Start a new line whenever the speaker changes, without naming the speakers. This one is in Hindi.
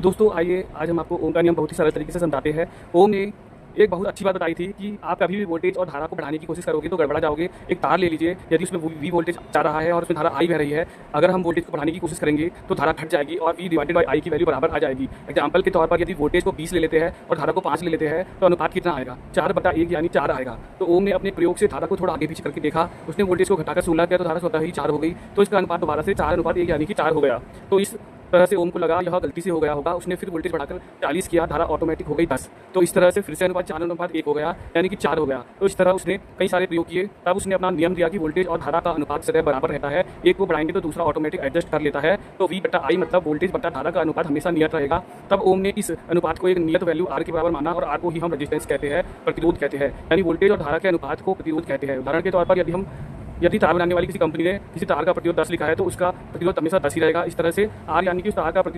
दोस्तों आइए आज हम आपको ओम का नियम बहुत ही सरल तरीके से समझाते हैं। ओम ने एक बहुत अच्छी बात बताई थी कि आप कभी भी वोल्टेज और धारा को बढ़ाने की कोशिश करोगे तो गड़बड़ा जाओगे। एक तार ले लीजिए, यदि उसमें वी वोल्टेज जा रहा है और उसमें धारा आई बह रही है, अगर हम वोल्टेज को बढ़ाने की कोशिश करेंगे तो धारा घट जाएगी और वी डिवाइडेड बाई आई की वैल्यू बराबर आ जाएगी। एग्जाम्पल के तौर पर यदि वोल्टेज को 20 ले लेते हैं और धारा को 5 ले लेते हैं तो अनुपात कितना आएगा? 4/1 यानी 4 आएगा। तो ओम ने अपने प्रयोग से धारा को थोड़ा आगे पीछे करके देखा, उसने वोल्टेज को घटाकर 16 किया तो धारा स्वतः ही 4 हो गई। तो इसका अनुपात दोबारा से 4/1 यानी कि 4 हो गया। तो इस तरह से ओम को लगा यह गलती से हो गया होगा, उसने फिर वोल्टेज बढ़ाकर 40 किया, धारा ऑटोमेटिक हो गई 10। तो इस तरह से फिर से अनुपात 4/1 हो गया यानी कि 4 हो गया। तो इस तरह उसने कई सारे प्रयोग किए, तब उसने अपना नियम दिया कि वोल्टेज और धारा का अनुपात सदैव बराबर रहता है। एक को बढ़ाएंगे तो दूसरा ऑटोमेटिक एडजस्ट कर लेता है। तो V/I मतलब वोल्टेज बटा धारा का अनुपात हमेशा नियत रहेगा। तब ओम ने इस अनुपात को एक नियत वैल्यू R के बराबर माना और R को ही हम रेजिस्टेंस कहते हैं, प्रतिरोध कहते हैं। यानी वोल्टेज और धारा के अनुपात को प्रतिरोध कहते हैं। उदाहरण के तौर पर यदि तार बनाने वाली किसी कंपनी ने किसी तार का प्रतिरोध 10 लिखा है तो उसका प्रतिरोध हमेशा 10 ही रहेगा। इस तरह से R यानी कि उस तार का प्रतिरोध